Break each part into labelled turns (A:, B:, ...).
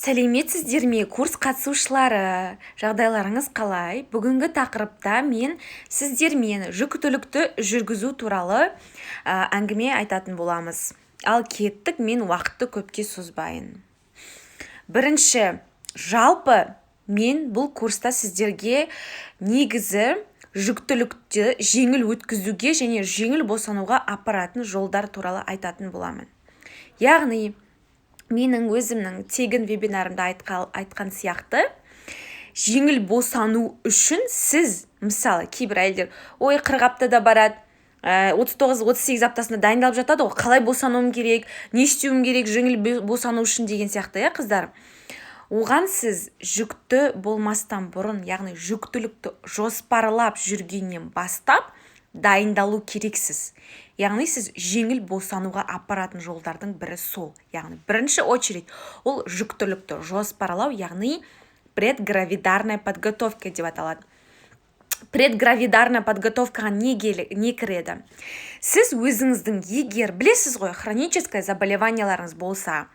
A: Сәлеметсіздер ме курс қатысушылары, жағдайларыңыз қалай? Бүгінгі тақырыпта мен сіздермен жүктілікті жүргізу туралы әңгіме айтатын боламыз. Ал кеттік, мен уақытты көпке созбайын. Бірінші, жалпы мен бұл курста сіздерге негізі жүктілікті жеңіл өткізуге және жеңіл босануға апаратын жолдар туралы айтатын боламын. Яғни, менің өзімнің тегін вебинарымда айтқан сияқты, жеңіл босану үшін сіз, мысалы, кейбір әйелдер, 40 аптада барады, 39-38 аптасында дайындалып жатады ғой, қалай босануым керек, не істеуім керек жеңіл босану үшін деген сияқты, қыздар. Оған сіз жүкті болмастан бұрын, яғни жүктілікті жоспарлап жүргеннен бастап дайындалу керексіз. Яғни сіз жеңіл босануға апаратын жолдардың бірі сол. Яғни бірінші очередь ол жүктілікті жоспарлау, яғни предгравидарная подготовка деп аталады. Предгравидарная подготовкаға не кіреді? Сіз өзіңіздің, егер білесіз ғой, хроническое заболеванияларыңыз болса,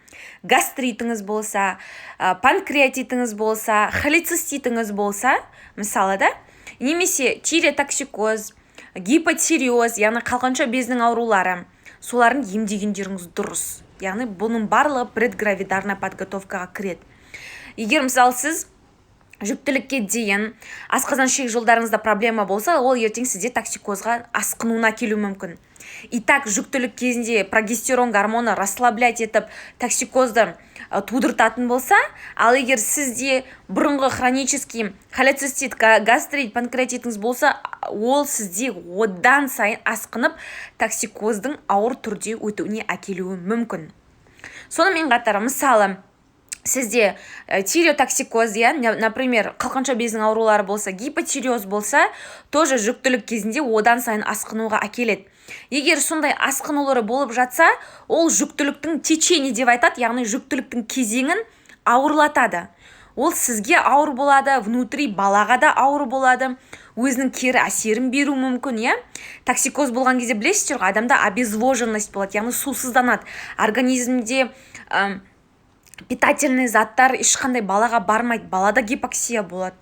A: гастритіңіз болса, панкреатитіңіз болса, холециститіңіз болса, мысалы да, немесе тиреотоксикоз, гипотиреоз, яғни қалқанша безінің аурулары, соларын емдегендеріңіз дұрыс. Яғни бұның барлығы предгравидарная подготовкаға кіреді. Егер мысалы сіз жүктілікке дейін асқазан ішек жолдарыңызда проблема болса, ол ертең сізде токсикозға асқынуына келуі мүмкін. Итак, жүктілік кезінде прогестерон гормоны расслаблять етіп токсикозды тудыртатын болса, ал егер сізде бұрынғы хронический холецистит, гастрит, панкреатитіңіз болса, ол сізде одан сайын асқынып токсикоздың ауыр түрде өтуіне әкелуі мүмкін. Сонымен қатар, мысалы, сізде тиреотоксикоз, например, қалқанша безінің аурулары болса, гипотиреоз болса, тоже жүктілік кезінде одан сайын асқынуға әкеледі. Егер сондай асқынулары болып жатса, ол жүктіліктің течение деп айтады, яғни жүктіліктің кезеңін ауырлатады. Ол сізге ауыр болады, внутри балаға да ауыр болады, өзінің кері әсерін беру мүмкін, Токсикоз болған кезде білесіздер ғой, адамда обезвоженность болады, яғни сусызданады. Организмде питательный заттар ешқандай балаға бармайды, балада гипоксия болады.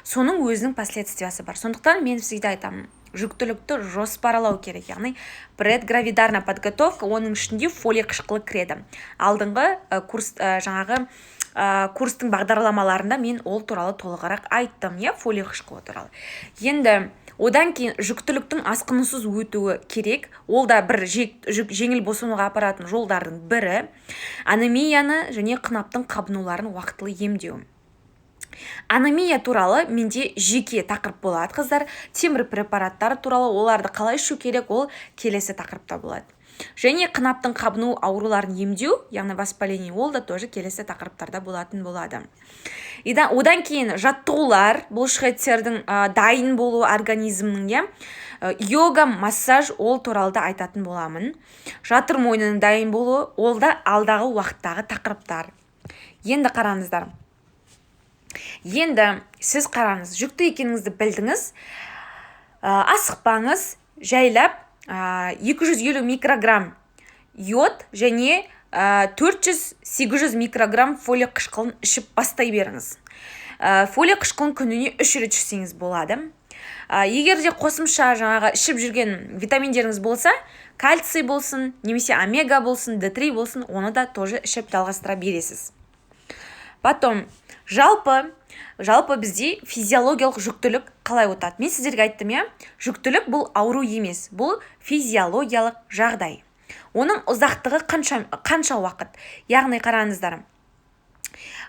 A: Соның өзінің последствиясы бар. Сондықтан мен всегда айтамын, жүктілікті жоспарлау керек, яғни предгравидарная подготовка, оның ішінде фолий қышқылы кіреді. Алдыңғы курстың бағдарламаларында мен ол туралы толығырақ айттым, фолий қышқылы туралы. Енді одан кейін жүктіліктің асқынусыз өтуі керек. Ол да бір жеңіл босануға апаратын жолдардың бірі. Анемияны және қынаптың қабынуларын уақытылы емдеу. Анемия туралы менде жеке тақырып болады, қыздар. Темір препараттары туралы, оларды қалай ішу керек, ол келесі тақырыпта болады. Және қынаптың қабыну ауруларын емдеу, яғни воспаление, ол да тоже келесі тақырыптарда болатын болады. Одан кейін жаттығулар, бұлшықеттердің дайын болу организмнің, йога, массаж, ол туралы да айтатын боламын. Жатыр мойнының дайын болу, ол да алдағы уақыттағы тақырыптар. Енді қараңыздар. Енді сіз қараңыз, жүкті екеніңізді білдіңіз, асықпаңыз, жайлап 250 микрограмм йод және 400-800 микрограмм фолий қышқылын ішіп бастай беріңіз. Фолий қышқылын күніне 3 рет ішсеңіз болады. Егер де қосымша ішіп жүрген витаминдеріңіз болса, кальций болсын, немесе омега болсын, D3 болсын, оны да тоже ішіп жалғастыра бересіз. Потом, жалпы бізде физиологиялық жүктілік қалай өтеді? Мен сіздерге айттым, жүктілік бұл ауру емес, бұл физиологиялық жағдай. Оның ұзақтығы қанша уақыт? Яғни қараңыздар,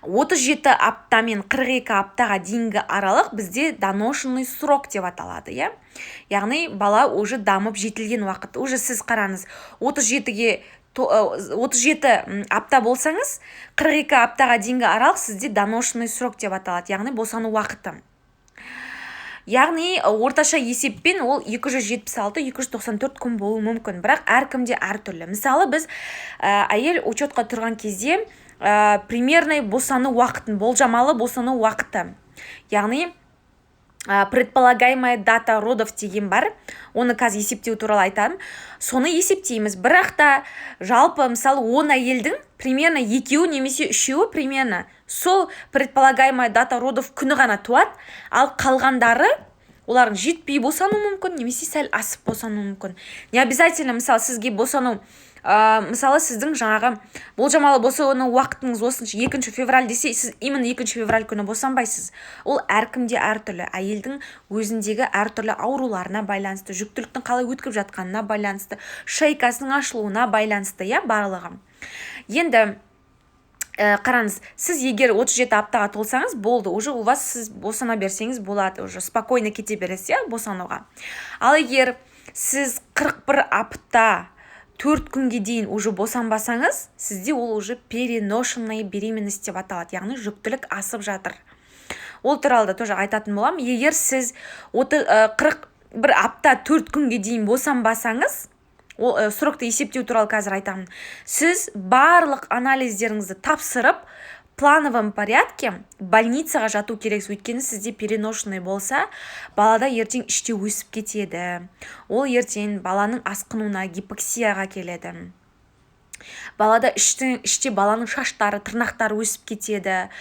A: 37 апта мен 42 аптаға дейінгі аралық бізде доношенный срок деп аталады, Яғни бала уже дамып жетілген уақыт. Уже сіз қараңыз, 37 апта болсаңыз, 42 аптаға дейінгі аралық сізде доношенный срок деп аталады, яғни босану уақыты. Яғни орташа есеппен ол 276-294 күн болуы мүмкін, бірақ әркімде әртүрлі. Мысалы, біз әйел учетқа тұрған кезде примерный босану уақытын, болжамалы босану уақыты. Яғни предполагаемая дата родов деген бар, оны қазір есептеу туралы айтамын. Соны есептейміз. Бірақ та жалпы мысалы 10 әйелдің примерно екеуі немесе үшеуі примерно сол предполагаемая дата родов күні ғана туады, ал қалғандары олардың жетпей босану мүмкін, немесе сәл асып босану мүмкін. Не обязательно мысалы сізге босану, мысалы сіздің жаңағы болжамалы босану уақытыңыз осынша 2 февраль десе, сіз именно 2 февраль күні босанбайсыз. Ол әркімде әртүрлі, әйелдің өзіндегі әртүрлі ауруларына байланысты, жүктіліктің қалай өткіп жатқанына байланысты, шейкасының ашылуына байланысты, барлығы. Енді қараңыз, сіз егер 37 аптаға толсаңыз, болды, уже у вас сіз босана берсеңіз болады, уже спокойно кете бересіз, босануға. Ал егер сіз 41 апта 4 күнге дейін уже босанбасаңыз, сізде ол уже переношенная беременность деп аталады, яғни жүктілік асып жатыр. Ол туралы да тоже айтатын болам. Егер сіз 41 апта 4 күнге дейін босанбасаңыз, срокты есептеу туралы қазір айтамын. Сіз барлық анализдеріңізді тапсырып, плановым порядке больницаға жату керексіз. Өйткені сізде переношенный болса, балада ертең іште өсіп кетеді. Ол ертең баланың асқынуына, гипоксияға келеді. Балада іште баланың шаштары, тырнақтары өсіп кетеді,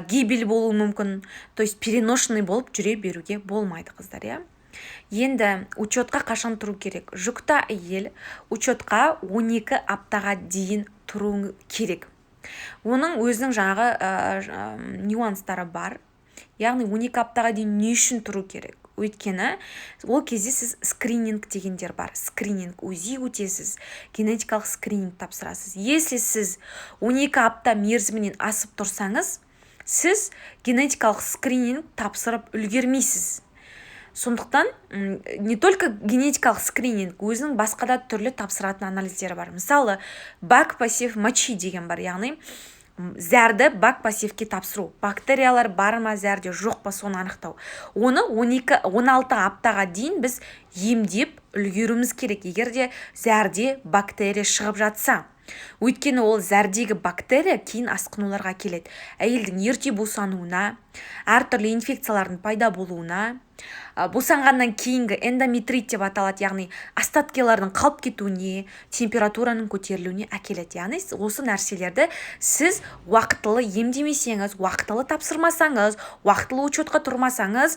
A: гибель болуы мүмкін. То есть переношенный болып жүре беруге болмайды, қыздар, Енді учетқа қашан тұру керек? Жүкті әйел учетқа 12 аптаға дейін тұру керек. Оның өзінің жаңағы нюанстары бар. Яғни 12 аптаға дейін не үшін тұру керек? Өйткені ол кезде сіз скрининг дегендер бар. Скрининг, УЗИ өтесіз, генетикалық скрининг тапсырасыз. Если сіз 12 апта мерзімінен асып тұрсаңыз, сіз генетикалық скрининг тапсырып үлгермейсіз. Сондықтан не только генетикалық скрининг, өзінің басқада түрлі тапсыратын анализдері бар. Мысалы, бак пассив мочи деген бар, яғни зәрді бак пассивке тапсыру. Бактериялар бар ма, зәрде жоқ па, соны анықтау. Оны 16 аптаға дейін біз емдеп үлгеруіміз керек, егерде зәрде бактерия шығып жатса. Өйткені ол зәрдегі бактерия кейін асқынуларға келеді. Әйелдің ерте босануына, әртүрлі инфекциялардың пайда болуына, босанғаннан кейінгі эндометрит деп аталады, яғни остаткалардың қалып кетуіне, температураның көтерілуіне әкеледі. Яғни осы нәрселерді сіз уақытылы емдемесеңіз, уақытылы тапсырмасаңыз, уақытылы учетқа тұрмасаңыз,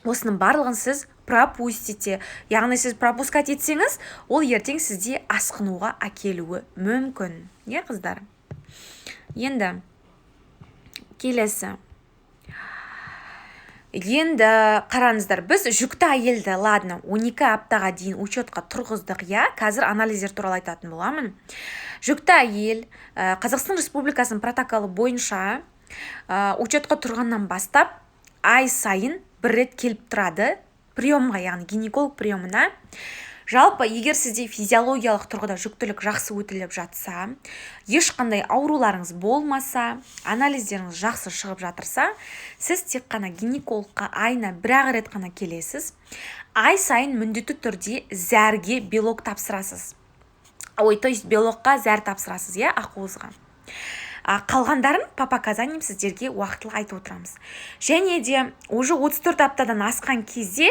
A: осының барлығын сіз пропустите. Яғни сіз пропускать етсеңіз, ол ертең сізде асқынуға әкелуі мүмкін. Қыздар? Енді келесі. Енді қараңыздар, біз жүкті әйелді, ладно, 12 аптаға дейін учетқа тұрғыздық, қазір анализдер туралы айтатын боламын. Жүкті әйел Қазақстан Республикасының протоколы бойынша учетқа тұрғаннан бастап ай сайын бір рет келіп тұрады приемға, яғни гинеколог приемына. Жалпы, егер сізде физиологиялық тұрғыда жүктілік жақсы өтіліп жатса, ешқандай ауруларыңыз болмаса, анализдеріңіз жақсы шығып жатырса, сіз тек қана гинекологқа айына бір-ақ рет қана келесіз. Ай сайын міндетті түрде зәрге белок тапсырасыз. То есть белокқа зәр тапсырасыз, ақуызға. Қалғандарын по показаниям сіздерге уақытылы айтып отырамыз. Және де уже 34 аптадан асқан кезде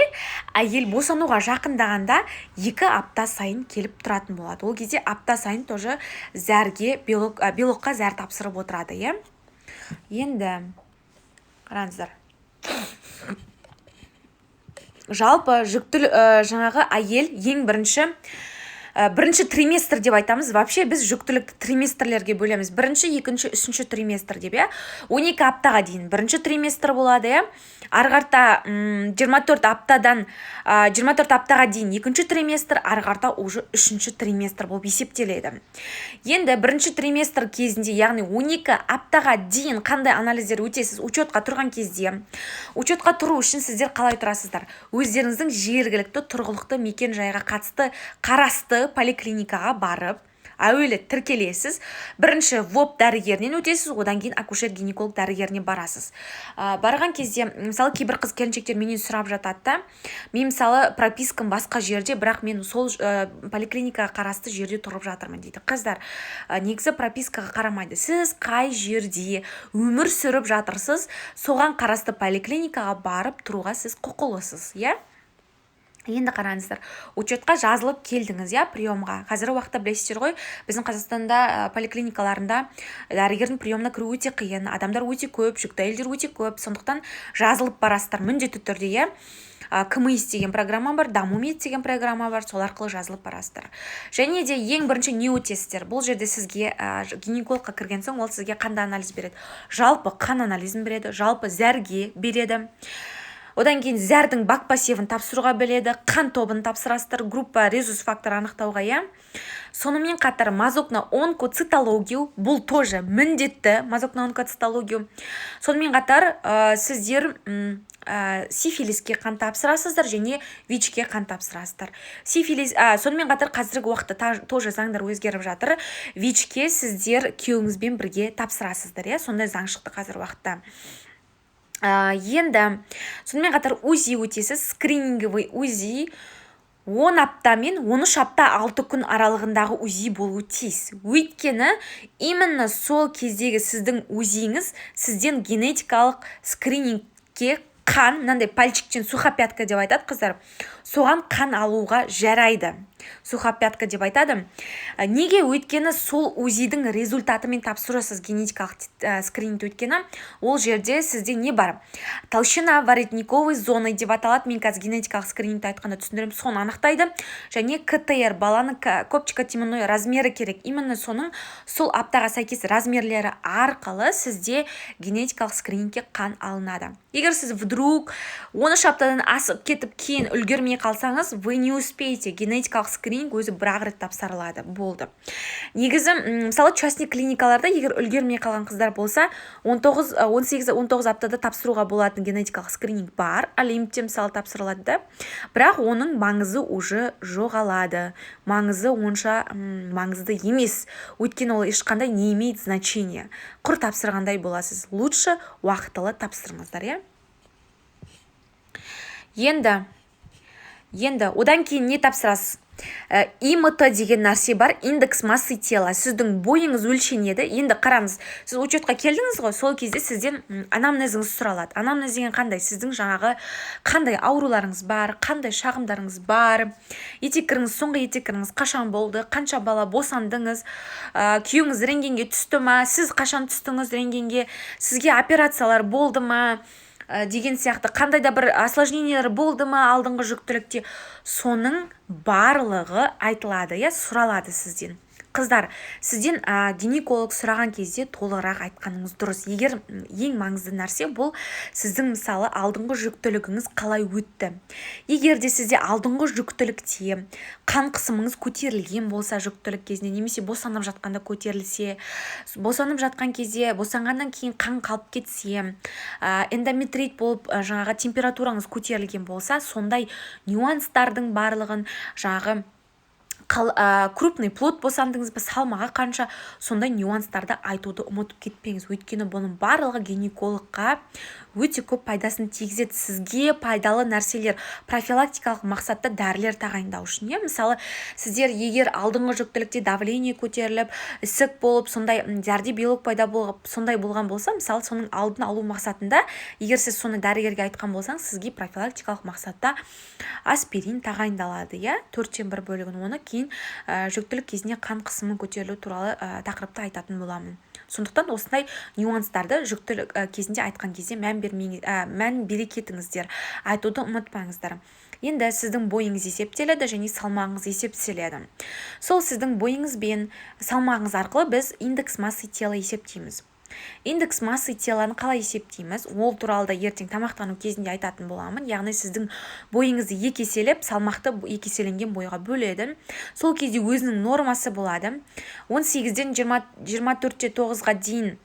A: әйел босануға жақындағанда 2 апта сайын келіп тұратын болады. Ол кезде апта сайын тоже зәрге белокқа зәр тапсырып отырады, Енді қараңыздар. Жалпы жаңағы әйел ең бірінші триместр деп айтамыз. Вообще біз жүктілікті триместрлерге бөлеміз. Бірінші, екінші, үшінші триместр деп, 12 аптаға дейін бірінші триместр болады, арғарта 24 аптаға дейін екінші триместр, арғарта уже үшінші триместр болып есептеледі. Енді бірінші триместр кезінде, яғни 12 аптаға дейін қандай анализдер өтесіз учетқа тұрған кезде, учетқа тұру үшін сіздер қалай тұрасыздар? Өздеріңіздің жергілікті тұрғылықты мекен жайға қатысты қарасты поликлиникаға барып, әуелі тіркелесіз, бірінші ВОП дәрігерінен өтесіз, одан кейін акушер-гинеколог дәрігеріне барасыз. Барған кезде, мысалы, кейбір қыз келіншектер менен сұрап жатады да, мен мысалы пропискам басқа жерде, бірақ мен сол поликлиникаға қарасты жерде тұрып жатырмын дейді. Қыздар, негізі пропискаға қарамайды. Сіз қай жерде өмір сүріп жатырсыз, соған қарасты поликлиникаға барып тұруға сіз құқылысыз, иә? Енді қараңыздар, учетқа жазылып келдіңіз, иә, приемға. Қазіргі уақытта білесіздер ғой, біздің Қазақстанда поликлиникаларында дәрігердің приемына кіру өте қиын, адамдар өте көп, жүкті әйелдер өте көп, сондықтан жазылып барасыздар міндетті түрде, иә. КМИС деген программа бар, Дамумет деген программа бар, сол арқылы жазылып барасыздар. Және де ең бірінші не өтесіздер? Бұл жерде сізге гинекологқа кірген соң ол сізге қандай анализ береді? Жалпы қан анализін береді, жалпы зәрге береді. Одан кейін зәрдің бак пассивін тапсыруға біледі, қан тобын тапсырасыздар, группа резус фактор анықтауға, иә. Сонымен қатар мазокно-онкоцитологию, бұл тоже міндетті мазокно-онкоцитологию. Сонымен қатар сіздер сифилиске қан тапсырасыздар және ВИЧ-ке қан тапсырасыздар. Сонымен қатар қазіргі уақытта тоже заңдар өзгеріп жатыр. ВИЧ-ке сіздер күйеуіңізбен бірге тапсырасыздар, иә, сондай заң шықты қазіргі уақытта. Енді сонымен қатар УЗИ өтесіз, скрининговый УЗИ 10 апта мен 13 апта 6 күн аралығындағы УЗИ болуы тиіс. Өйткені именно сол кездегі сіздің УЗИңіз сізден генетикалық скринингке қан, мынандай пальчиктен сухопятка деп айтады қыздар, соған қан алуға жарайды. Сухопятка деп айтады. Неге? Өйткені сол УЗИдің результатымен тапсырасыз генетикалық скрининг, өйткені ол жерде сізде не бар? Толщина воротниковой зоны деп аталады. Мен қазір генетикалық скринингті айтқанда түсіндірем, соны анықтайды. Және КТР, баланың копчико-теменной размері керек. Именно соның сол аптаға сәйкес размерлері арқылы сізде генетикалық скринингке қан алынады. Егер сіз вдруг 13 аптадан асып кетіп кейін үлгермей қалсаңыз, вы не успеете, генетикалық скрининг өзі бір-ақ рет тапсырылады, болды. Негізі, мысалы, частный клиникаларда егер үлгермей қалған қыздар болса, 18-19 аптада тапсыруға болатын генетикалық скрининг бар, Олимпте мысалы тапсырылады да, бірақ оның маңызы уже жоғалады. Маңызы онша маңызды емес, өйткені ол ешқандай не имеет значения. Құр тапсырғандай боласыз. Лучше уақытылы тапсырыңыздар, иә? Енді одан кейін не тапсырасыз? ИМТ деген нәрсе бар, индекс массы тела. Сіздің бойыңыз өлшенеді. Енді қараңыз, сіз учетқа келдіңіз ғой, сол кезде сізден анамнезіңіз сұралады. Анамнез деген қандай? Сіздің жаңағы қандай ауруларыңыз бар, қандай шағымдарыңыз бар, етеккіріңіз, соңғы етеккіріңіз қашан болды, қанша бала босандыңыз, күйеуіңіз рентгенге түсті ма, сіз қашан түстіңіз рентгенге, сізге операциялар болды ма, деген сияқты қандай да бір осложнениялар болды ма алдыңғы жүктілікте, соның барлығы айтылады, иә, сұралады сізден. Қыздар, сізден гинеколог сұраған кезде толығырақ айтқаныңыз дұрыс. Егер ең маңызды нәрсе бұл сіздің мысалы алдыңғы жүктілігіңіз қалай өтті. Егер де сізде алдыңғы жүктілікте қан қысымыңыз көтерілген болса жүктілік кезінде, немесе босанып жатқанда көтерілсе, босанып жатқан кезде, босанғаннан кейін қан қалып кетсе, эндометрит болып жаңағы температураңыз көтерілген болса, сондай нюанстардың барлығын жаңағы крупный плод босандыңыз ба, салмағы қанша, сондай нюанстарды айтуды ұмытып кетпеңіз. Өйткені бұның барлығы гинекологқа өте көп пайдасын тигізеді. Сізге пайдалы нәрселер, профилактикалық мақсатта дәрілер тағайындау үшін. Мысалы, сіздер егер алдыңғы жүктілікте давление көтеріліп, ісік болып, сондай зәрде белок пайда болып, сондай болған болса, мысалы, соның алдын алу мақсатында, егер сіз соны дәрігерге айтқан болсаңыз, сізге профилактикалық мақсатта аспирин тағайындалады, иә, 4-тен 1 бөлігін. Оны кейін жүктілік кезінде қан қысымы көтерілу туралы тақырыпты айтатын боламын. Сондықтан осындай нюанстарды жүктілік кезінде айтқан кезде мән бере кетіңіздер, айтуды ұмытпаңыздар. Енді сіздің бойыңыз есептеледі және салмағыңыз есептеледі. Сол сіздің бойыңыз бен салмағыңыз арқылы біз индекс массы тела есептейміз. Индекс массы теланы қалай есептейміз? Ол туралы да ертең тамақтану кезінде айтатын боламын. Яғни сіздің бойыңызды 2 еселеп, салмақты 2 еселенген бойға бөледі. Сол кезде өзінің нормасы болады. 18-ден 24-9-ға дейін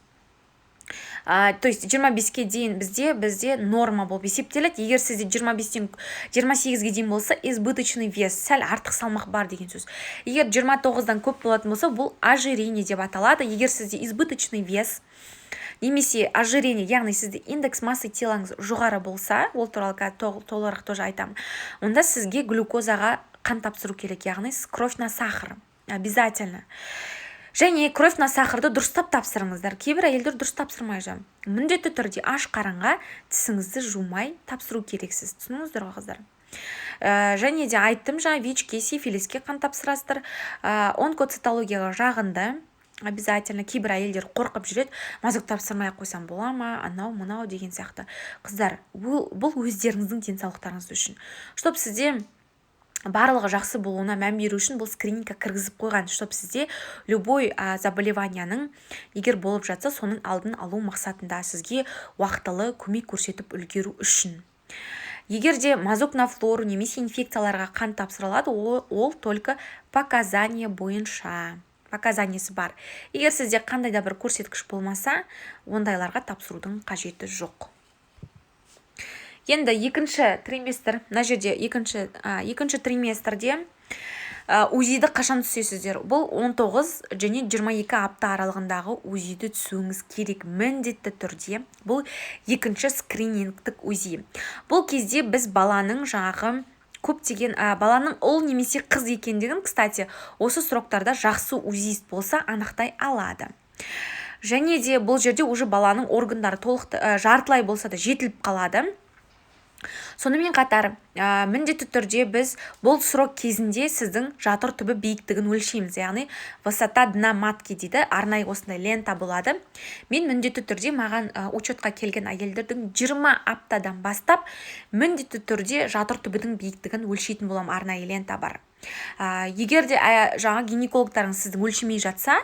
A: То есть 25-ке дейін бізде норма болып есептеледі. Егер сізде 25-тен 28-ге дейін болса, избыточный вес, сәл артық салмақ бар деген сөз. Егер 29-дан көп болатын болса, бұл ожирение деп аталады. Егер сізде избыточный вес немесе ожирение, яғни сізде индекс массы телаңыз жоғары болса, ол туралы толығырақ тоже айтамын, онда сізге глюкозаға қан тапсыру керек, яғни кровь на сахар обязательно. Және кровь на сахарды дұрыстап тапсырыңыздар. Кейбір әйелдер дұрыс тапсырмай жүр. Міндетті түрде аш қаранға тісіңізді жумай тапсыру керексіз. Түсініңіздер ғой қыздар. Және де айттым жаңа ВИЧ-ке, сифилиске қан тапсырасыздар. Онкоцитологияға жағында обязательно кейбір әйелдер қорқып жүреді. Мазок тапсырмай қойсам бола ма, анау мынау деген сияқты. Қыздар, бұл өздеріңіздің денсаулықтарыңыз үшін. Чтоб сізде барлығы жақсы болуына мән беру үшін бұл скринингқа кіргізіп қойған, чтоб сізде любой заболеванияның егер болып жатса, соның алдын алу мақсатында сізге уақытылы көмек көрсетіп үлгеру үшін. Егер де мазок на флору немесе инфекцияларға қан тапсырылады, ол только показания бойынша. Показаниясы бар. Егер сізде қандай да бір көрсеткіш болмаса, ондайларға тапсырудың қажеті жоқ. Енді екінші триместр, мына жерде екінші триместрде УЗИді қашан түсесіздер? Бұл 19 және 22 апта аралығындағы УЗИді түсуіңіз керек міндетті түрде. Бұл екінші скринингтік УЗИ. Бұл кезде біз баланың жаңағы көптеген баланың ұл немесе қыз екендігін, кстати, осы сұрақтарда жақсы УЗИст болса анықтай алады. Және де бұл жерде уже баланың органдары жартылай болса да жетіліп қалады. Сонымен қатар, міндетті түрде біз бұл срок кезінде сіздің жатыр түбі биіктігін өлшейміз, яғни высота дна матки дейді, арнайы осындай лента болады. Мен міндетті түрде маған учетқа келген әйелдердің 20 аптадан бастап міндетті түрде жатыр түбінің биіктігін өлшейтін болам, арнайы лента бар. Егер де жаңа гинекологтарыңыз сіздің өлшемей жатса,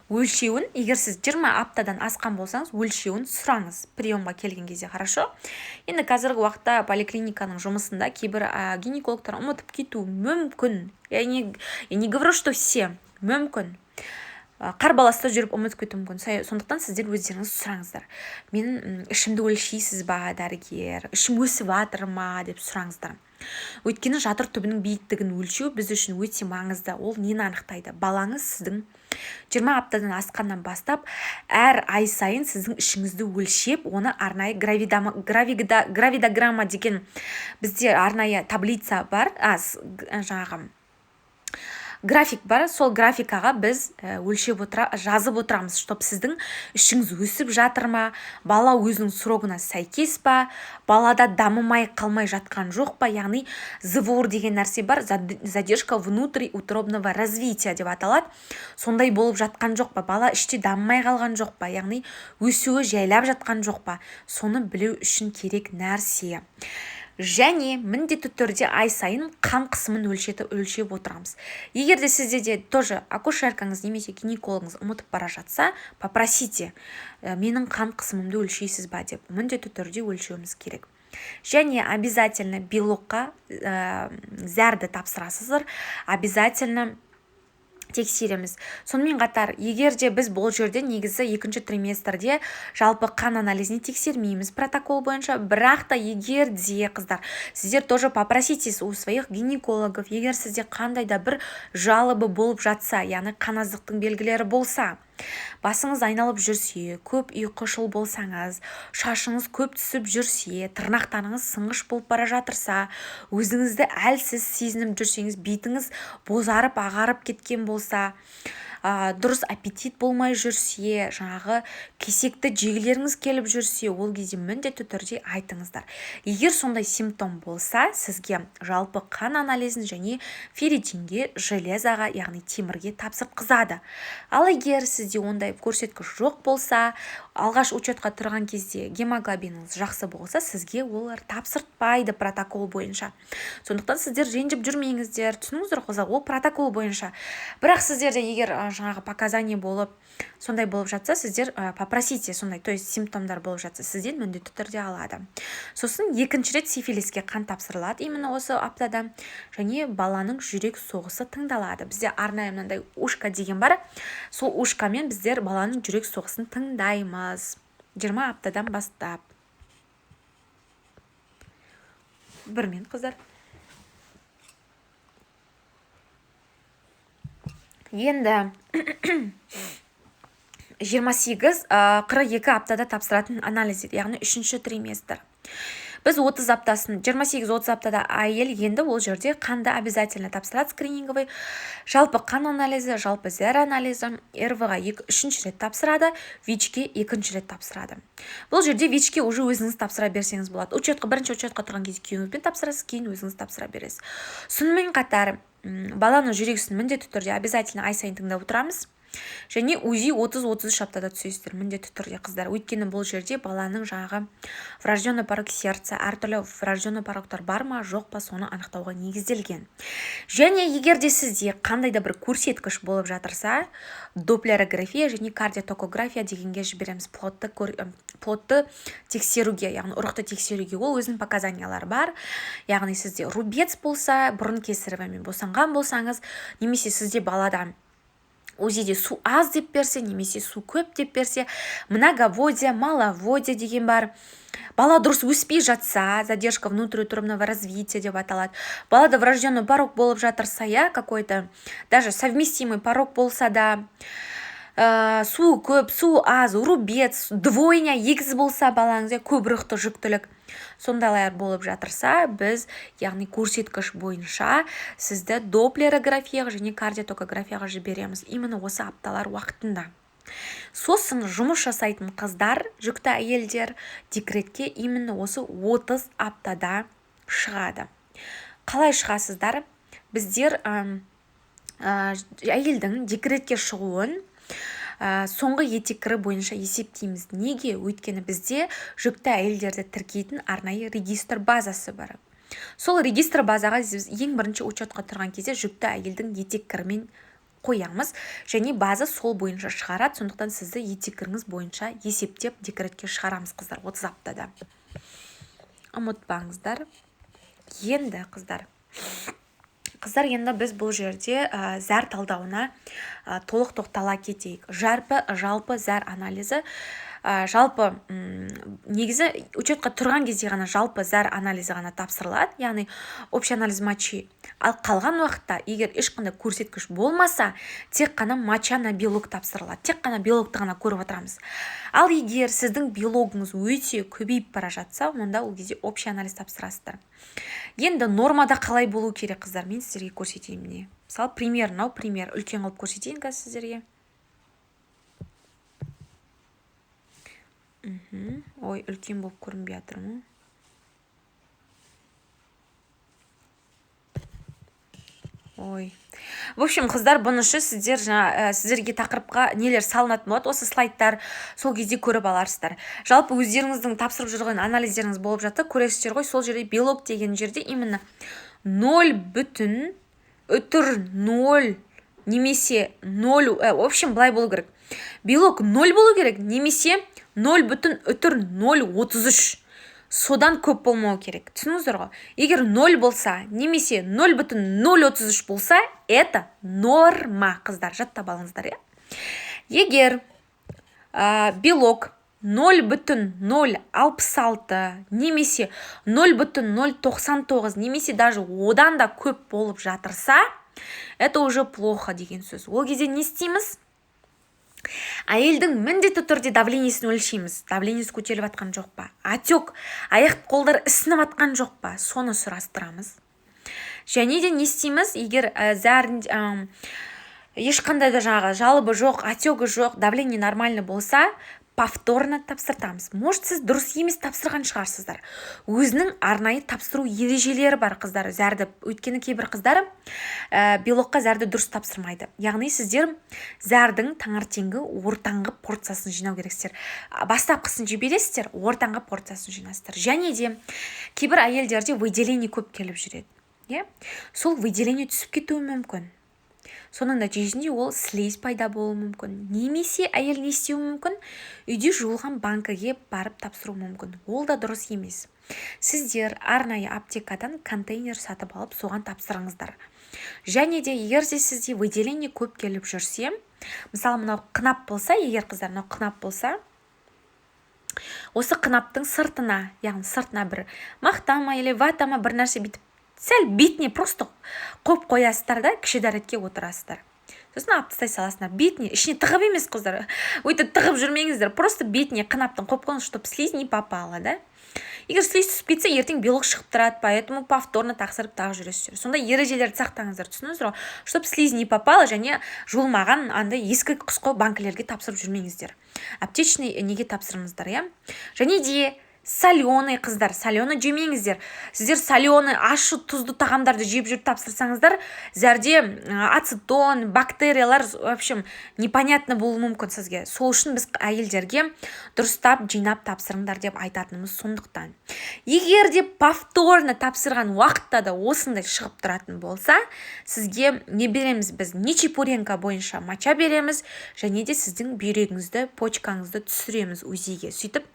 A: өлшеуін, егер сіз 20 аптадан асқан болсаңыз, өлшеуін сұраңыз приемға келген кезде, хорошо? Енді қазіргі уақытта поликлиниканың жұмысында кейбір гинекологтар ұмытып кету мүмкін. Я не говорю, что все, мүмкін. Қарбаласта жүріп ұмытып кету мүмкін. Сондықтан сіздер өздеріңіз сұраңыздар. Мен ішімді өлшейсіз ба, дәрігер? Ішім өсіп жатыр ма деп сұраңыздар. Өйткені жатыр түбінің биіктігін өлшеу біз үшін өте маңызды. Ол нені анықтайды? Балаңыз сіздің 20 аптадан асқаннан бастап әр ай сайын сіздің ішіңізді өлшеп, оны арнайы гравидограмма деген бізде арнайы таблица бар, жаңағы график бар, сол графикаға біз жазып отырамыз, чтоб сіздің ішіңіз өсіп жатыр ма, бала өзінің срогына сәйкес па, балада дамымай қалмай жатқан жоқ па, яғни ЗВУР деген нәрсе бар, задержка внутриутробного развития деп аталады. Сондай болып жатқан жоқ па, бала іште дамымай қалған жоқ па, яғни өсуі жайлап жатқан жоқ па, соны білу үшін керек нәрсе. Және міндетті түрде ай сайын қан қысымын өлшеп отырамыз. Егер де сізде де тоже акушеркаңыз немесе гинекологыңыз ұмытып бара жатса, попросите, менің қан қысымымды өлшейсіз ба деп, міндетті түрде өлшеуіміз керек. Және обязательно белокқа зәрді тапсырасыздар, обязательно тексереміз. Сонымен қатар, егер де біз бұл жерде негізі екінші триместрде жалпы қан анализіне тексермейміз протокол бойынша, бірақ та егер де қыздар, сіздер тоже попроситесь у своих гинекологов, егер сізде қандай да бір жалобы болып жатса, яғни қаназдықтың белгілері болса, басыңыз айналып жүрсе, көп ұйқышыл болсаңыз, шашыңыз көп түсіп жүрсе, тырнақтарыңыз сынғыш болып бара жатырса, өзіңізді әлсіз сезініп жүрсеңіз, бетіңіз бозарып ағарып кеткен болса, дұрыс аппетит болмай жүрсе, жаңағы кесекті жегілеріңіз келіп жүрсе, ол кезде міндетті түрде айтыңыздар. Егер сондай симптом болса, сізге жалпы қан анализін және ферритинге, железаға, яғни темірге тапсыртқызады. Ал егер сізде ондай көрсеткіш жоқ болса, алғаш учетқа тұрған кезде гемоглобиніңіз жақсы болса, сізге олар тапсыртпайды протокол бойынша. Сондықтан сіздер ренжіп жүрмеңіздер, түсініңіздер ғой, ол протокол бойынша. Бірақ сіздерде егер жаңағы показания болып, сондай болып жатса, сіздер попросите сондай, то есть симптомдар болып жатса, сізден міндетті түрде алады. Сосын екінші рет сифилиске қан тапсырылады, именно осы аптада, және баланың жүрек соғысы тыңдалады. Бізде арнайы мынандай ушка деген бар, сол ушкамен біздер баланың жүрек соғысын тыңдаймыз. 20 аптадан бастап. 1 минут қыздар. Енді 28-42 аптада тапсыратын анализ, яғни 3-ші триместр. Біз 30 аптасын, 28-30 аптада әйел енді ол жерде қанды обязательно тапсырады, скрининговый, жалпы қан анализі, жалпы зәр анализі, РВ-ға 3-ші рет тапсырады, ВИЧ-ке 2-ші рет тапсырады. Бұл жерде ВИЧ-ке уже өзіңіз тапсыра берсеңіз болады. Бірінші учетқа тұрған кезде күйеуіңізбен тапсырасыз, кейін өзіңіз тапсыра бересіз. Сонымен қатар баланың жүрегісін міндетті түрде обязательно ай сайын тыңдап отырамыз. Және УЗИ 30-33 аптада түсесіздер міндетті түрде қыздар. Өйткені бұл жерде баланың жаңағы врожденный порог сердца, әртүрлі врожденный порогтар бар ма, жоқ па, соны анықтауға негізделген. Және егер де сізде қандай да бір көрсеткіш болып жатырса, доплерография және кардиотокография дегенге жібереміз. Плотты тексеруге, яғни ұрықты тексеруге, ол өзінің показаниялары бар. Яғни сізде рубец болса, бұрын кесаревамен босанған болсаңыз, немесе сізде балада УЗИде су аз деп берсе, немесе су көп деп берсе, многоводие, маловодие деген бар. Бала дұрыс өспей жатса, задержка внутриутробного развития деп аталады. Балада врожденный порог болып жатырса, какой-то даже совместимый порог болса да, су көп, су аз, рубец, двойня, егіз болса балаңыз, көбіріқті жүктілік, сондайлар болып жатырса, біз, яғни көрсеткіш бойынша сізді доплерографияға және кардиотокографияға жібереміз. Именно осы апталар уақытында. Сосын жұмыс жасайтын қыздар, жүкті әйелдер декретке именно осы 30 аптада шығады. Қалай шығасыздар? Біздер әйелдің декретке шығуын соңғы етеккірі бойынша есептейміз. Неге? Өйткені бізде жүкті әйелдерді тіркейтін арнайы регистр базасы бар. Сол регистр базаға ең бірінші учетқа тұрған кезде жүкті әйелдің етеккірімен қоямыз, және база сол бойынша шығарады, сондықтан сізді етеккіріңіз бойынша есептеп декретке шығарамыз қыздар 30 аптада. Ұмытпаңыздар. Енді Қыздар, енді біз бұл жерде зәр талдауына толық тоқтала кетейік. Жалпы зәр анализі, жалпы негізі учетқа тұрған кезде ғана жалпы зәр анализі ғана тапсырылады, яғни общий анализ мочи. Ал қалған уақытта, егер ешқандай көрсеткіш болмаса, тек қана моча на белок тапсырылады. Тек қана белокты ғана көріп отырамыз. Ал егер сіздің белогыңыз өте көбейіп бара жатса, онда ол кезде общий анализ тапсырасыздар. Енді нормада қалай болу керек қыздар, мен сіздерге көрсетейін міне. Мысалы, пример, үлкен қылып көрсетейін қазір сіздерге. Ой, үлкен болып көрінбей жатыр ма? Ой. В общем, қыздар, бұнышы сіздерге тақырыпқа нелер салынатын болады. Осы слайдтар сол кезде көріп аларсыздар. Жалпы өздеріңіздің тапсырып жүрген анализдеріңіз болып жатты. Көресіздер ғой, сол жерде белок деген жерде именно 0,0 немесе 0, в общем, былай болу керек. Белок 0 болу керек, немесе 0,033. Содан көп болмау керек. Түсініңіздер ғой? Егер 0 болса, немесе 0,033 болса, это норма, қыздар. Жаттап алыңыздар, Егер белок 0,066 немесе 0,099 немесе даже одан да көп болып жатырса, это уже плохо деген сөз. Ол кезде не істейміз? Әйелдің міндетті түрде давлениесін өлшейміз. Давлениесі көтеріліп атқан жоқ па? Отек, аяқ қолдар ісініп атқан жоқ па? Соны сұрастырамыз. Және де не істейміз? Егер ешқандай да жалобы жоқ, отегі жоқ, давление нормальный болса, повторно тапсыртамыз. Может, сіз дұрыс емес тапсырған шығарсыздар. Өзінің арнайы тапсыру ережелері бар қыздар. Зәрді, өйткені кейбір қыздар белокқа зәрді дұрыс тапсырмайды. Яғни сіздер зәрдің таңертеңгі ортаңғы порциясын жинау керексіздер. Бастапқысын жібересіздер, ортаңғы порциясын жинасыздар. Және де кейбір әйелдерде выделение көп келіп жүреді. Сол выделение түсіп кетуі мүмкін. Соның нәтижесінде ол слизь пайда болуы мүмкін. Немесе әйел не істеуі мүмкін? Үйде жуылған банкіге барып тапсыру мүмкін. Ол да дұрыс емес. Сіздер арнайы аптекадан контейнер сатып алып, соған тапсырыңыздар. Және де егер де сізде выделение көп келіп жүрсе, мысалы, мынау қынап болса, егер қыздар мынау қынап болса, осы қынаптың сыртына, яғни сыртына бір мақтама или ватама бір нәрсе бүйтіп сәл бетіне просто қойып қоясыздар да кіші дәретке отырасыздар. Сосын алып тастай саласыңдар бетіне, ішіне тығып емес қыздар, өйтіп тығып жүрмеңіздер, просто бетіне қынаптың қойып қойыңыз, чтобы слизь не попала, да. Егер слизь түсіп кетсе, ертең белок шығып тұрады, поэтому повторно тақсырып тағы жүресіздер. Сондай ережелерді сақтаңыздар, түсініңіздер ғой, чтобы слизь не попала және жуылмаған андай ескі құсқы банкілерге тапсырып жүрмеңіздер. Аптечный неге тапсырыңыздар, иә. Және де соленый қыздар, соленый жемеңіздер. Сіздер соленый, ащы, тұзды тағамдарды жеп жүріп тапсырсаңыздар, зәрде ацетон, бактериялар, в общем, непонятно болуы мүмкін сізге. Сол үшін біз әйелдерге дұрыстап жинап тапсырыңдар деп айтатынымыз сондықтан. Егер де повторно тапсырған уақытта да осындай шығып тұратын болса, сізге не береміз біз? Ничипуренко бойынша моча береміз, және де сіздің бүйрегіңізді, почкаңызды түсіреміз УЗИге. Сөйтіп,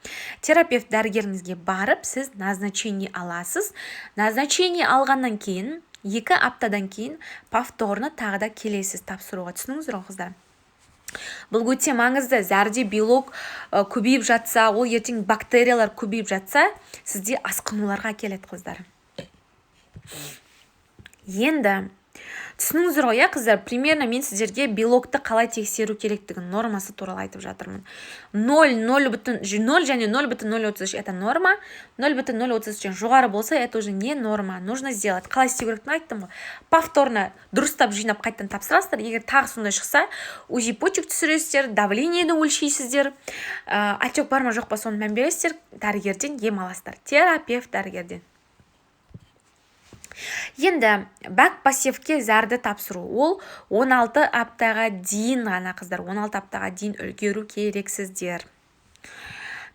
A: терапевт дәрігеріңізге барып, сіз назначение аласыз. Назначение алғаннан кейін, 2 аптадан кейін повторно тағы да келесіз тапсыруға. Түсініңіздер ғой, қыздар? Бұл өте маңызды. Зәрде белок көбейіп жатса, ол ертең бактериялар көбейіп жатса, сізде асқынуларға келеді, қыздар. Енді түсініңіздер ғой, қыздар, примерно мен сіздерге белокты қалай тексеру керектігін нормасы туралы айтып жатырмын. 0 және 0,033 это норма, 0,033 жоғары болса, это уже не норма. Нужно сделать. Қалай істеу керектігін айттым ғой. Повторно дұрыстап жинап қайттан тапсырасыздар. Егер тағы сондай шықса, УЗИ почек түсіресіздер, давлениені өлшейсіздер. Отек бар ма жоқ па соны мән бересіздер. Дәрігерден ем аласыздар. Терапевт дәрігерден. Енді бак-посевке зәрді тапсыру, ол 16 аптаға дейін ғана, қыздар, 16 аптаға дейін үлгеру керексіздер.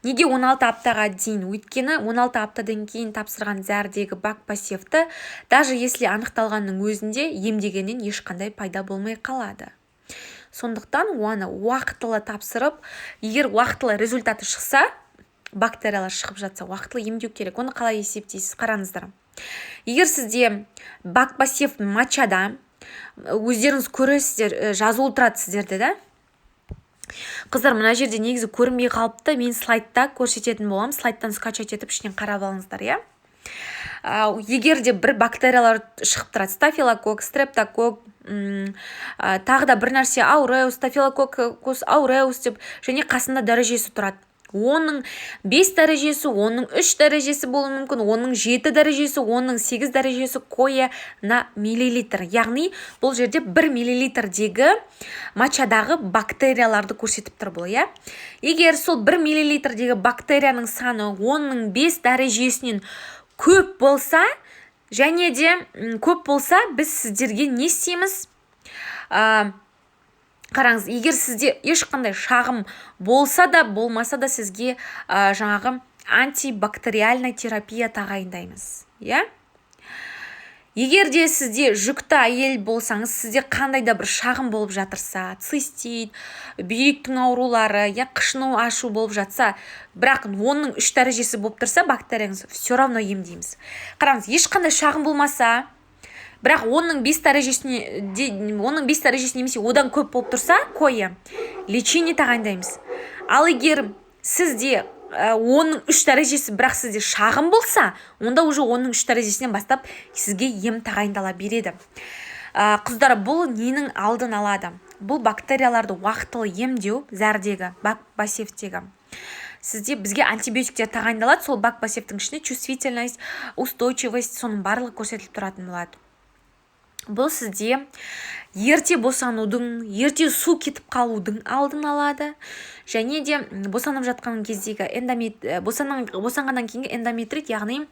A: Неге 16 аптаға дейін? Өйткені 16 аптадан кейін тапсырған зәрдегі бак-посевті, даже если анықталғанның өзінде емдегеннен ешқандай пайда болмай қалады. Сондықтан оны уақытылы тапсырып, егер уақытылы результаты шықса, бактериялар шығып жатса, уақытылы емдеу керек. Оны қалай есептейсіз? Қараңыздар. Егер сізде бак-посев мочада, өздеріңіз көресіздер, жазылып тұрады сіздерде, да? Қыздар, мына жерде негізі көрінбей қалыпты, мен слайдта көрсететін болам, слайдтан скачать етіп ішінен қарап алыңыздар, иә? Егер де бір бактериялар шығып тұрады, стафилокок, стрептокок, тағы да бір нәрсе ауреус, стафилококкус ауреус деп, және қасында дәрежесі тұрады. Оның 5 дәрежесі, оның 3 дәрежесі болуы мүмкін, оның 7 дәрежесі, оның 8 дәрежесі қойы на миллилитр. Яғни, бұл жерде 1 миллилитрдегі мочадағы бактерияларды көрсетіп тұр бұл, иә? Егер сол 1 миллилитрдегі бактерияның саны оның 5 дәрежесінен көп болса, және де көп болса, біз сіздерге не істейміз? Қараңыз, егер сізде ешқандай шағым болса да, болмаса да сізге жаңағы антибактериальная терапия тағайындаймыз. Иә? Егер де сізде жүкті әйел болсаңыз, сізде қандай да бір шағым болып жатырса, цистит, бүйректің аурулары, қышыну ашу болып жатса, бірақ оның 3 дәрежесі болып тұрса, бактерияңыз все равно емдейміз. Қараңыз, ешқандай шағым болмаса, бірақ оның 5 дәрежесі немесе одан көп болып тұрса, қойы, лечение тағайындаймыз. Ал егер сізде оның 3 дәрежесі, бірақ сізде шағым болса, онда уже оның 3 дәрежесінен бастап сізге ем тағайындала береді. Қыздар, бұл ненің алдын алады? Бұл бактерияларды уақытылы емдеу, зәрдегі, бак-посевтегі. Сізде бізге антибиотиктер тағайындалады, сол бак-посевтің ішінде чувствительность, устойчивость, соның барлығы көрсетіліп тұратын болады. Бұл сізде ерте босанудың, ерте су кетіп қалудың алдын алады. Және де босанып жатқан кездегі босанғаннан кейінгі эндометрит, яғни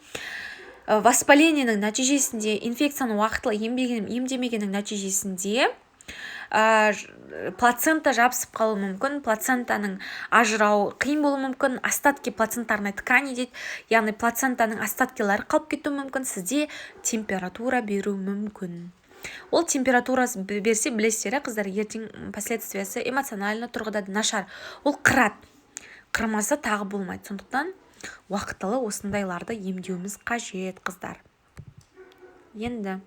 A: воспалениенің нәтижесінде, инфекцияны уақытылы емдемегеннің нәтижесінде плацента жабысып қалуы мүмкін, плацентаның ажырауы қиын болуы мүмкін, остатки плацентарной ткани дейді, яғни плацентаның остаткилары қалып кетуі мүмкін, сізде температура беру мүмкін. Ол температура берсе, білесіздер, қыздар, ертең последствиясы эмоционально тұрғыда нашар. Ол қырады. Қырмаса тағы болмайды. Сондықтан уақытылы осындайларды емдеуіміз қажет, қыздар. Енді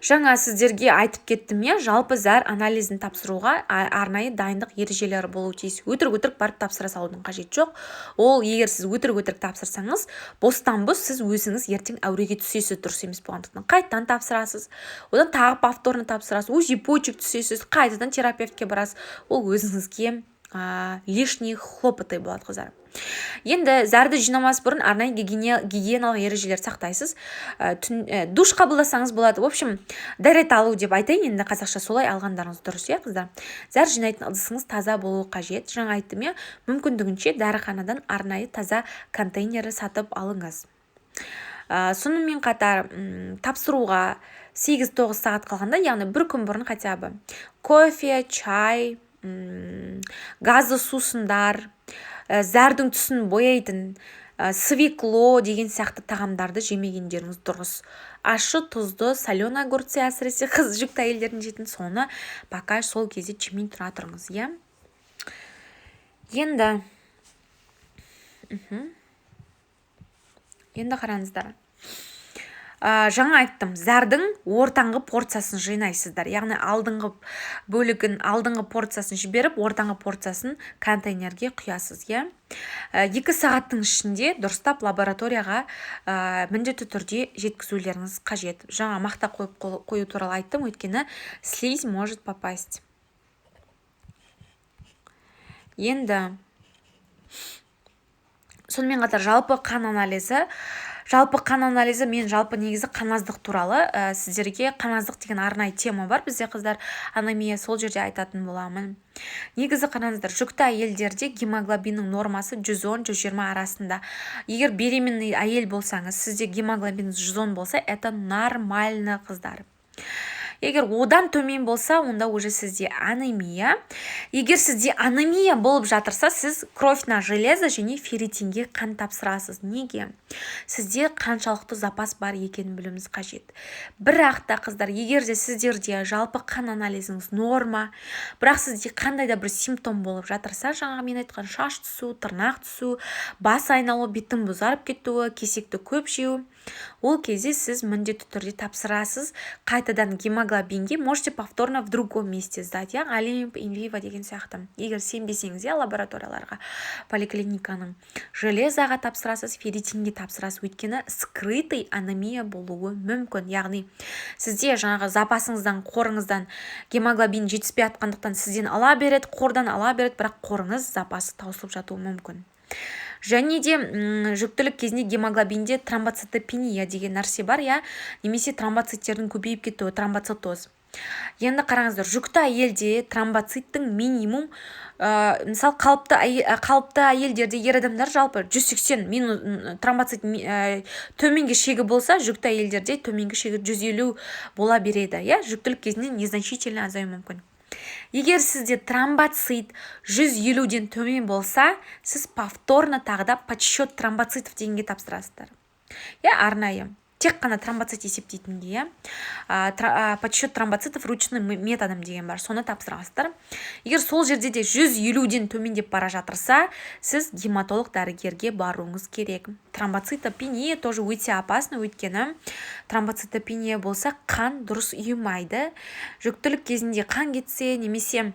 A: Жаңа сіздерге айтып кеттім я, жалпы зәр анализін тапсыруға арнайы дайындық ережелері болуы тиіс. Өтірік барып тапсыра салудың қажеті жоқ. Ол егер сіз өтірік тапсырсаңыз, бостан-бос сіз өзіңіз ертең әуреге түсесіз, дұрыс емес болғандықтан. Қайтадан тапсырасыз, одан тағы повторно тапсырасыз, УЗИ почек түсесіз, қайтадан терапевтке барасыз. Ол өзіңізге лишний хлопоты болады, қыздар. Енді зәрді жинамас бұрын арнайы гигиеналық ережелер сақтайсыз. Душ қабылдасаңыз болады. В общем, дәрет алу деп айтайын, енді қазақша солай алғандарыңыз дұрыс, иә, қыздар. Зәр жинайтын ыдысыңыз таза болуы қажет. Жаңа айттым, иә, мүмкіндігінше дәріханадан арнайы таза контейнері сатып алыңыз. Сонымен қатар тапсыруға 8-9 сағат қалғанда, яғни бір күн бұрын хотя бы кофе, чай, газды сусындар, зәрдің түсін бояйтын свекло деген сияқты тағамдарды жемегендеріңіз дұрыс. Ашы, тұзды, соленый огурцы, әсіресе жүкті әйелдердің жейтін, соны пока сол кезде жемей тұра тұрыңыз, иә. Енді қараңыздар. Жаңа айттым, зәрдің ортаңғы порциясын жинайсыздар. Яғни алдыңғы бөлігін, алдыңғы порциясын жіберіп, ортаңғы порциясын контейнерге құясыз, иә. 2 сағаттың ішінде дұрыстап лабораторияға міндетті түрде жеткізулеріңіз қажет. Жаңа мақта қою туралы айттым, өйткені слизь может попасть. Енді сонымен қатар жалпы қан анализі мен жалпы негізі қаназдық туралы сіздерге қаназдық деген арнайы тема бар бізде, қыздар. Анемия, сол жерде айтатын боламын. Негізі қараңыздар, жүкті әйелдерде гемоглобиннің нормасы 110-120 арасында. Егер беременный әйел болсаңыз, сізде гемоглобиніңіз 110 болса, это нормально, қыздар. Егер одан төмен болса, онда уже сізде анемия. Егер сізде анемия болып жатырса, сіз кровь на железо және ферритинге қан тапсырасыз. Неге? Сізде қаншалықты запас бар екенін білуіміз қажет. Бірақ та, қыздар, егер де сіздерде жалпы қан анализіңіз норма, бірақ сізде қандай да бір симптом болып жатырса, жаңа мен айтқан шаш түсу, тырнақ түсу, бас айналу, беттің бұзарып кетуі, кесекті көп жеу, ол кезде сіз міндетті түрде тапсырасыз. Қайтадан гемоглобинге можете повторно в другом месте сдать, я Олимп, Инвива деген сияқты. Егер сенбесеңіз, я лабораторияларға, поликлиниканың железаға тапсырасыз, ферритинге тапсырасыз, өйткені скрытый анемия болуы мүмкін. Яғни сізде жаңағы запасыңыздан, қорыңыздан гемоглобин жетіспей атқандықтан сізден ала береді, қордан ала береді, бірақ қорыңыз запасы таусылып жатуы мүмкін. Және де жүктілік кезінде гемоглобинде тромбоцитопения деген нәрсе бар, я, немесе тромбоциттердің көбейіп кетуі, тромбоцитоз. Енді қараңыздар, жүкті әйелде тромбоциттің минимум, мысалы қалыпты әйелдерде, ер адамдар жалпы 180 тромбоцит төменгі шегі болса, жүкті әйелдерде төменгі шегі 150 бола береді, я, жүктілік кезінде незначительно азаю мүмкін. Егер сізде тромбоцит 150-ден төмен болса, сіз повторно тағыда подсчет тромбоцитов дегенге тапсырасыздар. Арнайы. Тек қана тромбоцит есептейтінге, подсчет тромбоцитов ручный методом деген бар, соны тапсырасыздар. Егер сол жерде де 150-ден төмендеп бара жатырса, сіз гематолог дәрігерге баруыңыз керек. Тромбоцитопения тоже өте опасно, өйткені тромбоцитопения болса қан дұрыс ұйымайды. Жүктілік кезінде қан кетсе, немесе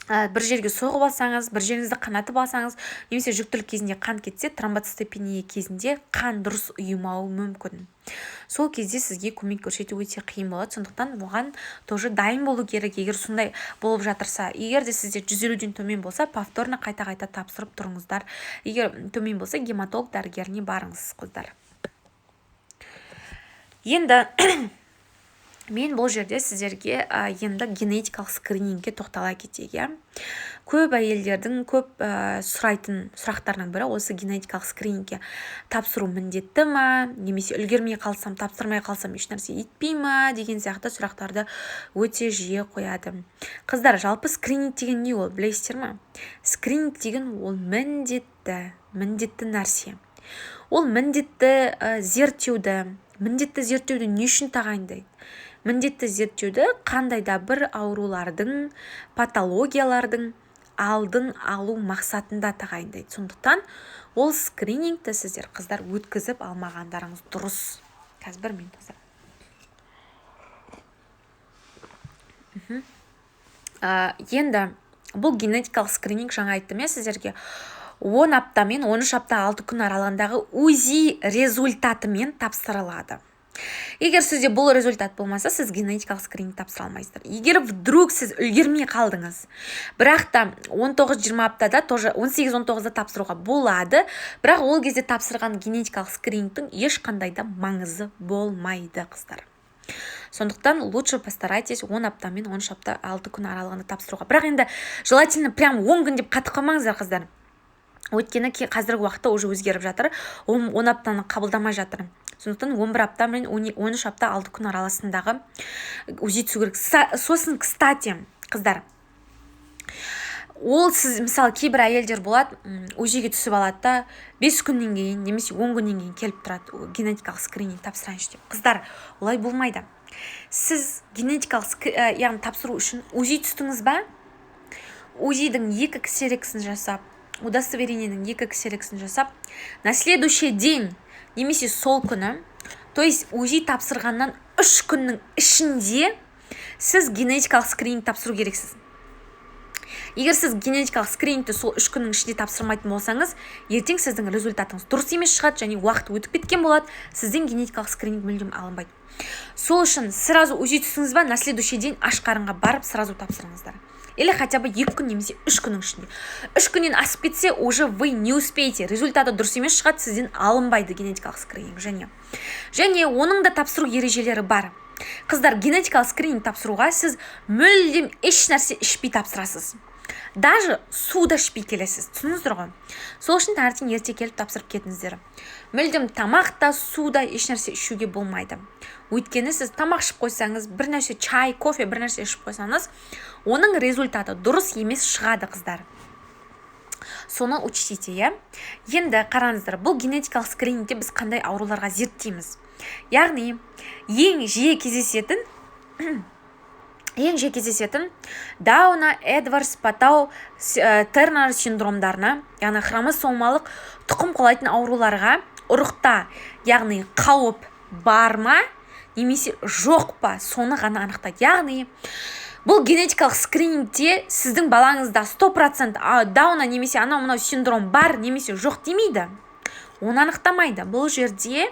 A: бір жерге соғып алсаңыз, бір жеріңізді қанатып алсаңыз, немесе жүктілік кезінде қан кетсе, тромбоцитопения кезінде қан дұрыс ұйымауы мүмкін. Сол кезде сізге көмек көрсету өте қиын болады, сондықтан оған тоже дайын болу керек. Егер сондай болып жатырса, егер де сізде 150-ден төмен болса, повторно қайта тапсырып тұрыңыздар. Егер төмен болса, гематолог дәрігеріне барыңыз, қыздар. Енді мен бұл жерде сіздерге енді генетикалық скринингке тоқтала кетейік. Көп әйелдердің көп сұрайтын сұрақтарының бірі осы генетикалық скринингке тапсыру міндетті ма, немесе үлгермей қалсам, тапсырмай қалсам еш нәрсе етпей ма деген сияқты сұрақтарды өте жиі қояды. Қыздар, жалпы скрининг деген не ол, білесіздер ма? Скрининг деген ол міндетті нәрсе. Ол міндетті зерттеуді не үшін тағайындайды? Міндетті зерттеуді қандай да бір аурулардың, патологиялардың алдын алу мақсатында тағайындайды. Сондықтан ол скринингті сіздер, қыздар, өткізіп алмағандарыңыз дұрыс. Қазір бір минут, қыздар. Енді бұл генетикалық скрининг, жаңа айттым сіздерге, 10 апта мен 13 апта 6 күн аралығындағы УЗИ результатымен тапсырылады. Егер сізде бұл результат болмаса, сіз генетикалық скрининг тапсыра алмайсыздар. Егер вдруг сіз үлгермей қалдыңыз, бірақ та 19-20 аптада, 18-19-да тапсыруға болады, бірақ ол кезде тапсырған генетикалық скринингтің ешқандай да маңызы болмайды, қыздар. Сондықтан лучше постарайтесь 10 апта мен 13 апта 6 күн аралығында тапсыруға. Бірақ енді желательно прям 10 күн деп қатып қалмаңыздар, қыздар. Өйткені қазіргі уақытта уже өзгеріп жатыр, 10 аптаны қабылдамай жатыр. Сондықтан 11 апта мен 13 апта 6 күн араласындағы УЗИ түсу керек. Сосын, кстати, қыздар, ол сіз, мысалы, кейбір әйелдер болады, УЗИге түсіп алады да, 5 күннен кейін немесе 10 күннен кейін келіп тұрады, генетикалық скрининг тапсырайыншы деп. Қыздар, олай болмайды. Сіз генетикалық яғни тапсыру үшін УЗИ түстіңіз ба? УЗИдің 2 ксероксын жасап, удостоверениенің 2 ксероксын жасап, на следующий день немесе сол күні, то есть УЗИ тапсырғаннан 3 күннің ішінде сіз генетикалық скрининг тапсыру керексіз. Егер сіз генетикалық скринингті сол 3 күннің ішінде тапсырмайтын болсаңыз, ертең сіздің результатыңыз дұрыс емес шығады, және уақыт өтіп кеткен болады, сізден генетикалық скрининг мүлдем алынбайды. Сол үшін сразу УЗИ түстіңіз ба, на следующий день аш қарынға барып сразу тапсырыңыздар. Или хотя бы 2 күн немесе 3 күннің ішінде. 3 күннен асып кетсе, уже вы не успеете, результаты дұрыс емес шығады, сізден алынбайды генетикалық скрининг. Және оның да тапсыру ережелері бар. Қыздар, генетикалық скрининг тапсыруға сіз мүлдем еш нәрсе ішпей тапсырасыз. Даже суда ішпей келесіз, түсініңіздер ғой. Сол үшін таңертең ерте келіп тапсырып кетіңіздер. Мүлдем тамақта, суда еш нәрсе ішуге болмайды. Өйткені сіз тамақ ішіп қойсаңыз, бір нәрсе чай, кофе, бір нәрсе ішіп қойсаңыз, оның результаты дұрыс емес шығады, қыздар. Соны учтите, Енді қараңыздар, бұл генетикалық скринингте біз қандай ауруларға зерттейміз. Яғни, ең жиі кездесетін Дауна, Эдвардс, Паттау, Тернер синдромдарына, яғни хромосомалық тұқым қуалайтын ауруларға ұрықта, яғни қауіп бар ма, немесе жоқ па, соны ғана анықтайды. Яғни, бұл генетикалық скринингте сіздің балаңызда 100% Дауна немесе анау-мынау синдром бар, немесе жоқ демейді. Оны анықтамайды. Бұл жерде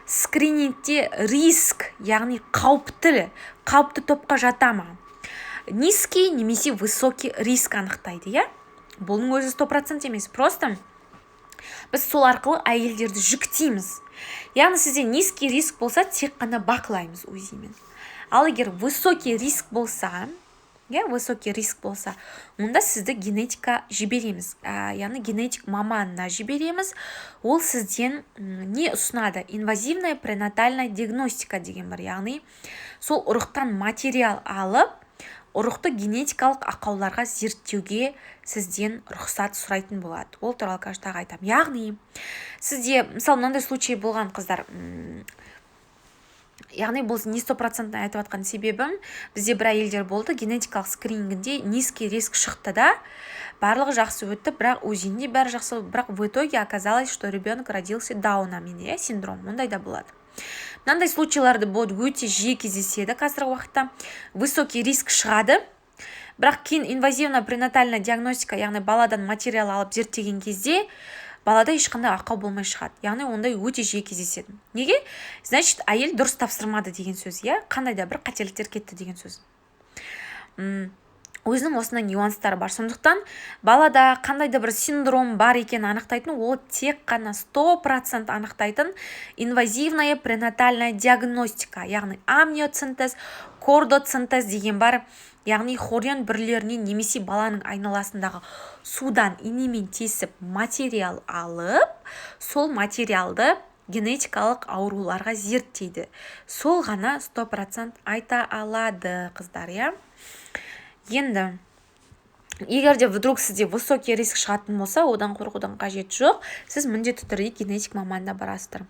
A: скринингте риск, яғни қауіпті топқа жата ма? Низкий немесе высокий риск анықтайды, Бұның өзі 100% емес, просто біз сол арқылы әйелдерді жүктейміз. Яғни сізде низкий риск болса, тек қана бақылаймыз УЗИмен. Ал егер высокий риск болса, онда сізді генетика жібереміз, яғни генетик маманына жібереміз. Ол сізден не ұсынады? Инвазивная пренатальная диагностика деген бар, яғни сол ұрықтан материал алып, ұрықты генетикалық ақауларға зерттеуге сізден рұқсат сұрайтын болады. Ол туралы тағы айтамын. Яғни сізде, мысалы, мынандай случай болған, қыздар, яғни бұл не 100% айтып атқан себебім, бізде бір әйелдер болды, генетикалық скринингінде низкий риск шықты да, барлығы жақсы өтті, бірақ УЗИінде бәрі жақсы, бірақ в итоге оказалось, что ребенок родился Даунамен, синдром, ондай да болады. Мынандай случайларды болды, өте жиі кездеседі қазіргі уақытта. Высокий риск шығады, бірақ кейін инвазивная пренатальная диагностика, яғни баладан материал алып зерттеген кезде, балада ешқандай ақау болмай шығады. Яғни ондай өте жиі кездеседі. Неге? Значит, әйел дұрыс тапсырмады деген сөз, қандай да бір қателіктер кетті деген сөз. Өзінің осындай нюанстары бар. Сондықтан балада қандай да бір синдром бар екенін анықтайтын, ол тек қана 100% анықтайтын инвазивная пренатальная диагностика, яғни амниоцентез, кордоцентез деген бар. Яғни хорион бірлерінен немесе баланың айналасындағы судан инемен тесіп материал алып, сол материалды генетикалық ауруларға зерттейді. Сол ғана 100% айта алады, қыздар, Енді, егер де вдруг сізде высокий риск шығатын болса, одан қорқудан қажет жоқ, сіз міндетті түрде генетик маманына барасыздар.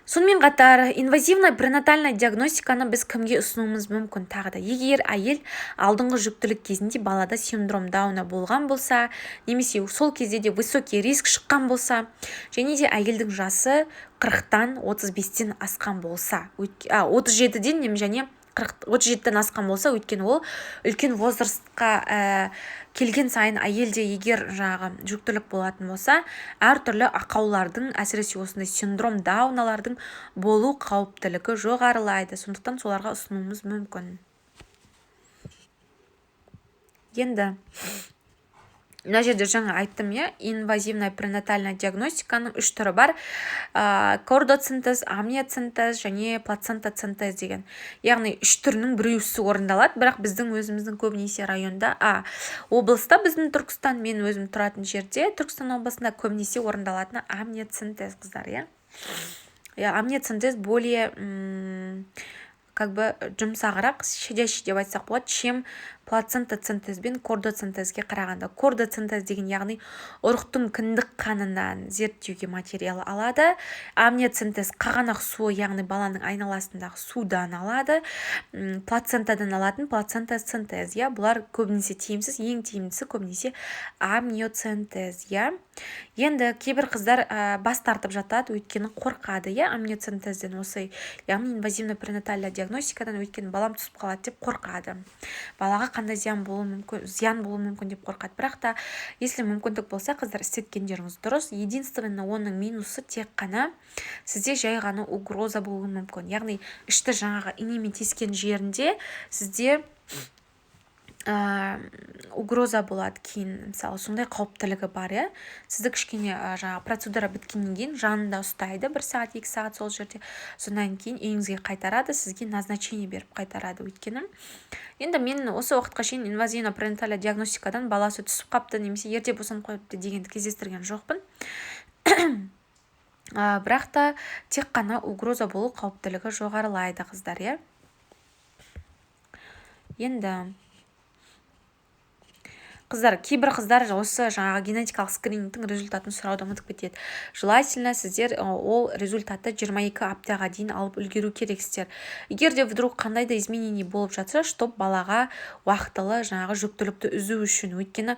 A: Сонымен қатар, инвазивная пренатальная диагностиканы біз кімге ұсынуымыз мүмкін тағы да. Егер әйел алдыңғы жүктілік кезінде балада синдром Дауна болған болса, немесе сол кезде де высокий риск шыққан болса, және де әйелдің жасы 40-тан 35-тен асқан болса, 37-ден және 37-тен асқан болса, өйткені ол үлкен возрастқа келген сайын әйелде егер жаңағы жүктілік болатын болса, әртүрлі ақаулардың, әсіресе осындай синдром дауналардың болу қауіптілігі жоғарылайды. Сондықтан соларға ұсынуымыз мүмкін. Енді мына жерде жаңа айттым, инвазивная пренатальная диагностиканың 3 түрі бар: кордоцинтез, амниоцинтез және плацентоцинтез деген. Яғни 3 түрінің біреусі орындалады, бірақ біздің өзіміздің көбінесе районда, облыста, біздің Түркістан, мен өзім тұратын жерде, Түркістан облысында көбінесе орындалатын амниоцинтез, қыздар. Амниоцинтез более жұмсағырақ, щадящий деп айтсақ болады, чем плацентоцинтез бен кордоцинтезге қарағанда. Кордоцинтез деген яғни ұрықтың кіндік қанынан зерттеуге материал алады. Амниоцинтез қағанақ суы, яғни баланың айналасындағы судан алады. Плацентадан алатын плацентоцинтез. Бұлар көбінесе тиімсіз, ең тиімдісі көбінесе амниоцинтез. Енді кейбір қыздар бас тартып жатады, өйткені қорқады, амниоцинтезден, осы яғни инвазивный пренатальная диагностикадан, өйткені балам түсіп қалады деп қорқады. Балаға қандай зиян болуы мүмкін деп қорқады. Бірақ та, если мүмкіндік болса, қыздар, істеткендеріңіз дұрыс. Единственно оның минусы тек қана сізде жай ғана угроза болуы мүмкін. Яғни ішті жаңағы инемен тескен жерінде сізде угроза болады кейін, мысалы, сондай қауіптілігі бар. Сізді кішкене жаңағы процедура біткеннен кейін жанында ұстайды 1 сағат, 2 сағат сол жерде. Сонан кейін үйіңізге қайтарады, сізге назначение беріп қайтарады. Өйткені енді мен осы уақытқа шейін инвазивно пренатальная диагностикадан баласы түсіп қапты, немесе ерте босанып қойыпты дегенді кездестірген жоқпын. Бірақ та тек қана угроза болу қауіптілігі жоғарылайды, қыздар. Енді қыздар, кейбір қыздар осы жаңағы генетикалық скринингтің результатын сұрауды ұмытып кетеді. Желательно сіздер ол результатты 22 аптаға дейін алып үлгеру керексіздер. Егер де вдруг қандай да изменение болып жатса, чтоб балаға уақытылы жаңағы жүктілікті үзу үшін. Өйткені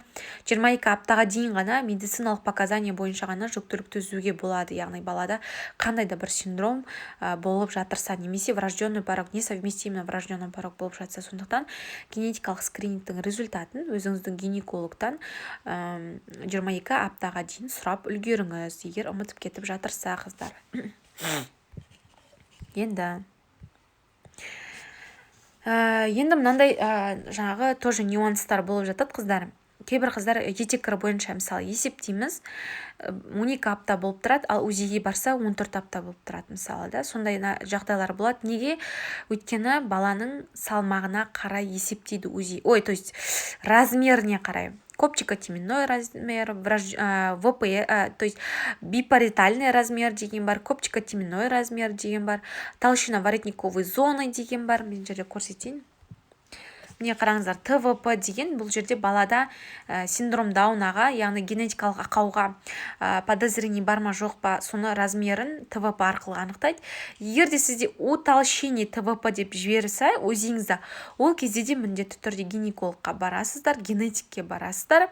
A: 22 аптаға дейін ғана медициналық показания бойынша ғана жүктілікті үзуге болады. Яғни балада қандай да бір синдром болып жатырса, немесе врожденный порог, несовместимый врожденный порог болып жатса, сондықтан генетикалық скринингтің результатын өзіңіздің гинекологтан 22 аптаға дейін сұрап үлгеріңіз, егер ұмытып кетіп жатырса, қыздар. Енді мынандай жаңағы тоже нюанстар болып жатады, қыздар. Кейбір қыздар етеккірі бойынша, мысалы, есептейміз, 12 апта болып тұрады, ал УЗИге барса 14 апта болып тұрады, мысалы, сондай жағдайлар болады. Неге? Өйткені баланың салмағына қарай есептейді УЗИ. То есть размеріне қарай. Копчикотеменной размер, то есть бипаритальный размер деген бар, копчикотеменной размер деген бар, толщина воротниковой зоны деген бар. Мен жерде көрсетейін. Міне қараңыздар, ТВП деген бұл жерде балада синдром Даунаға, яғни генетикалық ақауға подозрение бар ма жоқ па, соны размерін ТВП арқылы анықтайды. Егер де сізде утолщение ТВП деп жіберсе өзіңізді, ол кезде де міндетті түрде гинекологқа барасыздар, генетикке барасыздар.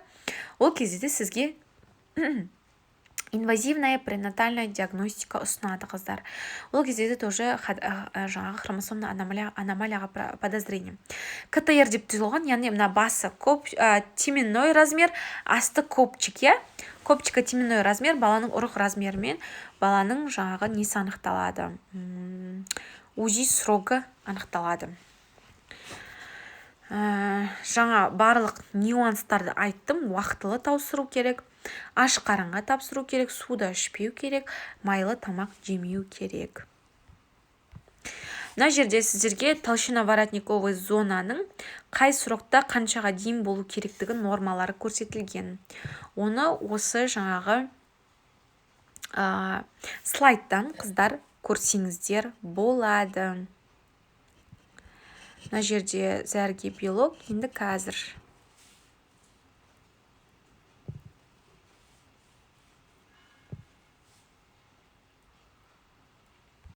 A: Ол кезде де сізге инвазивная пренатальная диагностика ұсынады, қыздар. Ол кезде тоже жаңағы хромосомны аномалияға подозрение. КТР деп түзілген, яғни мына басы теменной размер, асты копчик, копчикотеменной размер баланың ұрық размерімен баланың жаңағы несі анықталады. УЗИ срогы анықталады. Жаңа барлық нюанстарды айттым. Уақытылы тапсыру керек, аш қарынға тапсыру керек, суда ішпеу керек, майлы тамақ жемеу керек. Мына жерде сіздерге толщина воротниковой зонаның қай срокта қаншаға дейін болу керектігі нормалары көрсетілген. Оны осы жаңағы слайдтан, қыздар, көрсеңіздер болады. Мына жерде зәрге биолог, енді қазір